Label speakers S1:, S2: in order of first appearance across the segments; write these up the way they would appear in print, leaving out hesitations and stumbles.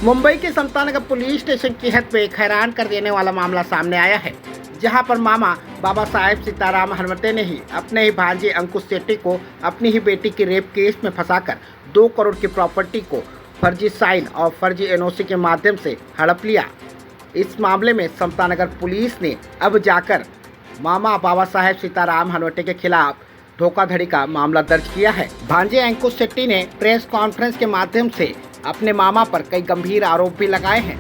S1: मुंबई के Samta Nagar police station की हद पे एक हैरान कर देने वाला मामला सामने आया है, जहां पर मामा बाबा साहेब सीताराम हनुमते ने ही अपने ही भांजे अंकुश सेठी को अपनी ही बेटी के रेप केस में फंसाकर 2 करोड़ की प्रॉपर्टी को फर्जी साइन और फर्जी एनओसी के माध्यम से हड़प लिया। इस मामले में समतानगर पुलिस ने अब जाकर मामा बाबा साहेब सीताराम हनुमते के खिलाफ धोखाधड़ी का मामला दर्ज किया है। भांजे अंकुश सेठी ने प्रेस कॉन्फ्रेंस के माध्यम से अपने मामा पर कई गंभीर आरोप भी लगाए हैं।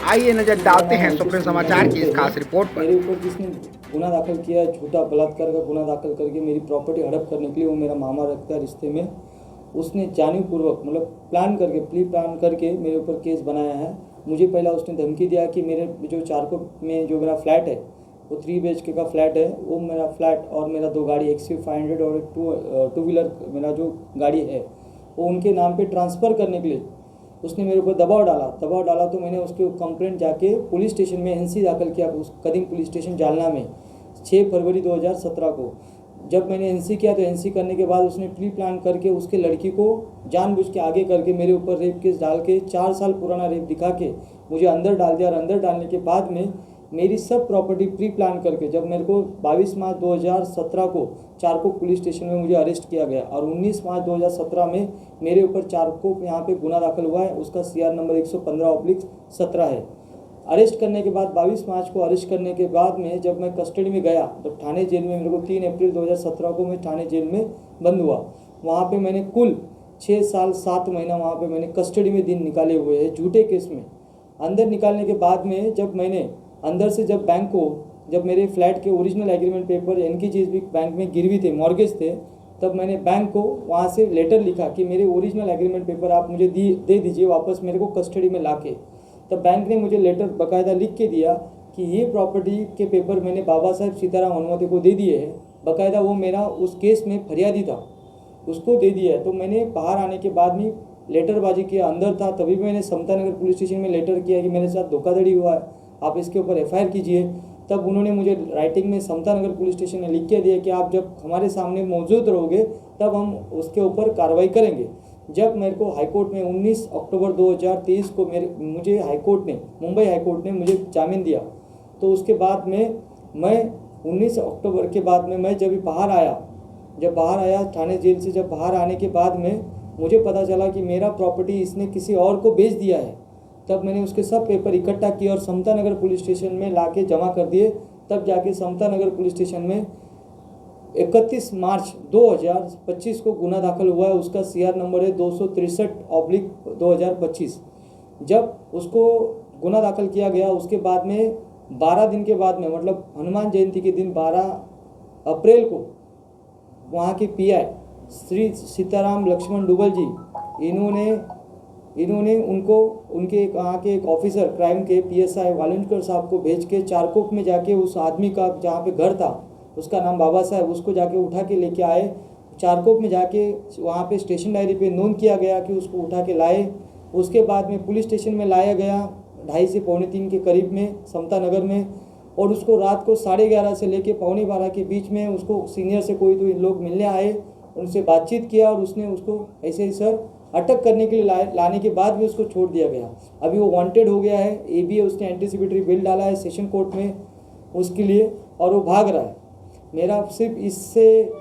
S1: आइए नजर डालते हैं सुप्रीम समाचार की इस खास रिपोर्ट पर।
S2: मेरे ऊपर जिसने गुना दाखिल किया है, झूठा बलात्कार का गुना दाखिल करके मेरी प्रॉपर्टी हड़प करने के लिए, वो मेरा मामा रखता है रिश्ते में। उसने जानबूझपूर्वक प्लान करके प्री प्लान करके मेरे ऊपर केस बनाया है। मुझे पहला उसने धमकी दिया कि मेरे जो चारकोप में जो मेरा फ्लैट है, वो 3 BHK का फ्लैट है, वो मेरा फ्लैट और मेरा 2 गाड़ी XUV500 और एक 2 व्हीलर मेरा जो गाड़ी है वो उनके नाम पे ट्रांसफ़र करने के लिए उसने मेरे ऊपर दबाव डाला। तो मैंने उसके कंप्लेंट जाके पुलिस स्टेशन में NC दाखिल किया, उस कदीम पुलिस स्टेशन जालना में 6 फरवरी 2017 को। जब मैंने NC किया तो NC करने के बाद उसने प्री प्लान करके उसके लड़की को जानबूझ के आगे करके मेरे ऊपर रेप केस डाल के 4 साल पुराना रेप दिखा के मुझे अंदर डाल दिया। और अंदर डालने के बाद में मेरी सब प्रॉपर्टी प्री प्लान करके जब मेरे को 22 मार्च 2017 को चारकोप पुलिस स्टेशन में मुझे अरेस्ट किया गया और 19 मार्च 2017 में मेरे ऊपर चारकोप यहाँ पे गुना दाखिल हुआ है। उसका CR नंबर 115/17 है। अरेस्ट करने के बाद 22 मार्च को अरेस्ट करने के बाद में जब मैं कस्टडी में गया तो थाने जेल में मेरे को 3 अप्रैल 2017 को मैं थाने जेल में बंद हुआ। वहाँ पर मैंने कुल 6 साल 7 महीना वहाँ पर मैंने कस्टडी में दिन निकाले हुए हैं झूठे केस में। अंदर निकालने के बाद में जब मैंने अंदर से जब बैंक को जब मेरे फ्लैट के ओरिजिनल एग्रीमेंट पेपर इनकी चीज़ भी बैंक में गिरवी थे, मॉर्गेज थे, तब मैंने बैंक को वहाँ से लेटर लिखा कि मेरे ओरिजिनल एग्रीमेंट पेपर आप मुझे दे दीजिए वापस मेरे को कस्टडी में लाके। तब बैंक ने मुझे लेटर बाकायदा लिख के दिया कि ये प्रॉपर्टी के पेपर मैंने बाबा साहेब सीताराम हनुमते को दे दिए हैं। बाकायदा वो मेरा उस केस में फरियादी था, उसको दे दिया है। तो मैंने बाहर आने के बाद में लेटरबाजी किया, अंदर था तभी मैंने समतानगर पुलिस स्टेशन में लेटर किया कि मेरे साथ धोखाधड़ी हुआ है, आप इसके ऊपर FIR कीजिए। तब उन्होंने मुझे राइटिंग में समतानगर पुलिस स्टेशन ने लिख के दिया कि आप जब हमारे सामने मौजूद रहोगे तब हम उसके ऊपर कार्रवाई करेंगे। जब मेरे को हाईकोर्ट में 19 अक्टूबर 2023 को मुझे मुंबई हाईकोर्ट ने मुझे जामीन दिया। तो उसके बाद में मैं 19 अक्टूबर के बाद में मैं जब बाहर आया थाने जेल से, जब बाहर आने के बाद में मुझे पता चला कि मेरा प्रॉपर्टी इसने किसी और को बेच दिया है। तब मैंने उसके सब पेपर इकट्ठा किए और समतानगर पुलिस स्टेशन में लाके जमा कर दिए। तब जाके समतानगर पुलिस स्टेशन में 31 मार्च 2025 को गुना दाखिल हुआ है। उसका CR नंबर है 263/2025। जब उसको गुना दाखिल किया गया उसके बाद में 12 दिन के बाद में हनुमान जयंती के दिन 12 अप्रैल को वहाँ के PI श्री सीताराम लक्ष्मण डुबल जी इन्होंने उनके वहाँ के एक ऑफिसर क्राइम के PSI वालंकर साहब को भेज के चारकोप में जाके उस आदमी का जहाँ पे घर था, उसका नाम बाबा साहेब, उसको जाके उठा के लेके आए। चारकोप में जाके वहाँ पे स्टेशन डायरी पे नोंद किया गया कि उसको उठा के लाए। उसके बाद में पुलिस स्टेशन में लाया गया 2:30 से 2:45 के करीब में समतानगर में, और उसको रात को 11:30 से लेके 11:45 के बीच में उसको सीनियर से कोई तो लोग मिलने आए, उनसे बातचीत किया और उसने उसको ऐसे ही सर अटक करने के लिए लाने के बाद भी उसको छोड़ दिया गया। अभी वो वांटेड हो गया है, ABA उसने एंटीसिपेटरी बिल डाला है सेशन कोर्ट में उसके लिए, और वो भाग रहा है। मेरा सिर्फ इससे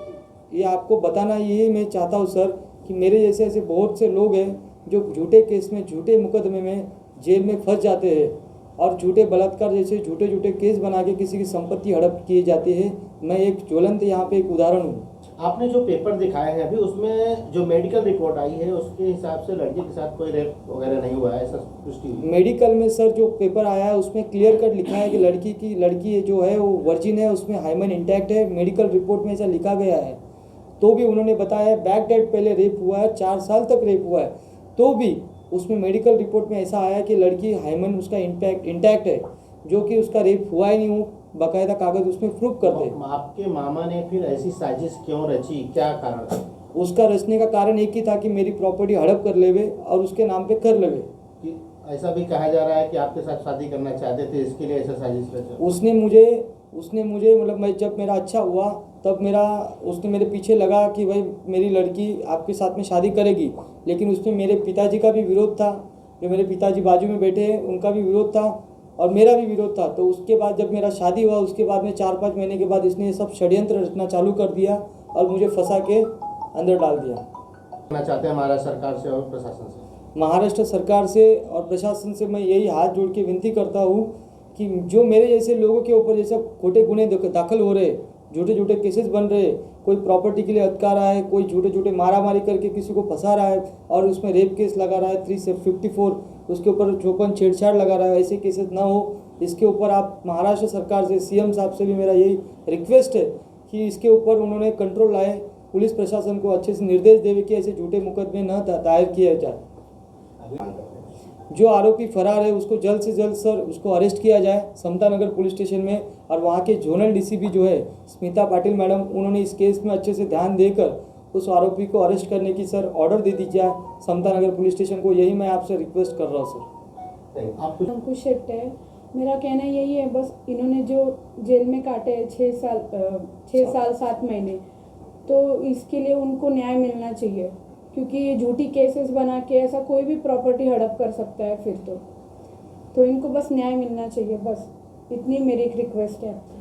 S2: ये आपको बताना यही मैं चाहता हूँ सर कि मेरे जैसे ऐसे बहुत से लोग हैं जो झूठे केस में, झूठे मुकदमे में जेल में फंस जाते हैं और झूठे बलात्कार जैसे झूठे केस बना के किसी की संपत्ति हड़प किए जाती है। मैं एक ज्वलंत यहाँ पे एक उदाहरण हूँ।
S3: आपने जो पेपर दिखाए हैं अभी, उसमें जो मेडिकल रिपोर्ट आई है उसके हिसाब से लड़की के साथ कोई रेप वगैरह नहीं हुआ है, ऐसा पुष्टि हुई?
S2: मेडिकल में सर जो पेपर आया है उसमें क्लियर कट लिखा है कि लड़की जो है वो वर्जिन है, उसमें हाइमन इंटैक्ट है। मेडिकल रिपोर्ट में ऐसा लिखा गया है। तो भी उन्होंने बताया बैक डेट पहले रेप हुआ है, 4 साल तक रेप हुआ है, तो भी उसमें मेडिकल रिपोर्ट में ऐसा आया कि लड़की हाइमन उसका इंटैक्ट है, जो कि उसका रेप हुआ ही नहीं हो, बाकायदा कागज उसमें प्रूफ करते।
S3: आपके मामा ने फिर ऐसी साजिश क्यों रची, क्या कारण था?
S2: उसका रचने का कारण एक ही था कि मेरी प्रॉपर्टी हड़प कर लेवे और उसके नाम पे कर लेवे।
S3: ऐसा भी कहा जा रहा है कि आपके साथ शादी करना चाहते थे, इसके लिए ऐसा साजिश रचा?
S2: उसने मुझे मैं जब मेरा अच्छा हुआ तब उसने मेरे पीछे लगा कि भाई मेरी लड़की आपके साथ में शादी करेगी, लेकिन उसमें मेरे पिताजी का भी विरोध था जो मेरे पिताजी बाजू में बैठे हैं उनका भी विरोध था और मेरा भी विरोध था। तो उसके बाद जब मेरा शादी हुआ उसके बाद में 4-5 महीने के बाद इसने ये सब षड्यंत्र रचना चालू कर दिया और मुझे फंसा के अंदर डाल दिया।
S3: करना चाहते हैं महाराष्ट्र सरकार से और प्रशासन से?
S2: महाराष्ट्र सरकार से और प्रशासन से मैं यही हाथ जोड़ के विनती करता हूँ कि जो मेरे जैसे लोगों के ऊपर जैसे खोटे गुने दाखिल हो रहे, झूठे झूठे केसेस बन रहे, कोई प्रॉपर्टी के लिए अटका रहा है, कोई झूठे झूठे मारामारी करके किसी को फंसा रहा है और उसमें रेप केस लगा रहा है 354, उसके ऊपर चौपन छेड़छाड़ लगा रहा है, ऐसे केसेस ना हो। इसके ऊपर आप महाराष्ट्र सरकार से, सीएम साहब से भी मेरा यही रिक्वेस्ट है कि इसके ऊपर उन्होंने कंट्रोल लाए, पुलिस प्रशासन को अच्छे से निर्देश देवे कि ऐसे झूठे मुकदमे न दायर किया जाए। जो आरोपी फरार है उसको जल्द से जल्द सर उसको अरेस्ट किया जाए समता नगर पुलिस स्टेशन में। और वहाँ के जोनल डीसीपी जो है स्मिता पाटिल मैडम, उन्होंने इस केस में अच्छे से ध्यान देकर उस आरोपी को अरेस्ट करने की सर ऑर्डर दे दी जाए समता नगर पुलिस स्टेशन को। यही मैं आपसे रिक्वेस्ट कर रहा हूँ सर।
S4: अंकुश शेट्टी है, मेरा कहना यही है, बस इन्होंने जो जेल में काटे 6 साल 7 महीने, तो इसके लिए उनको न्याय मिलना चाहिए, क्योंकि ये झूठी केसेस बना के ऐसा कोई भी प्रॉपर्टी हड़प कर सकता है फिर तो इनको बस न्याय मिलना चाहिए, बस इतनी मेरी एक रिक्वेस्ट है आपसे।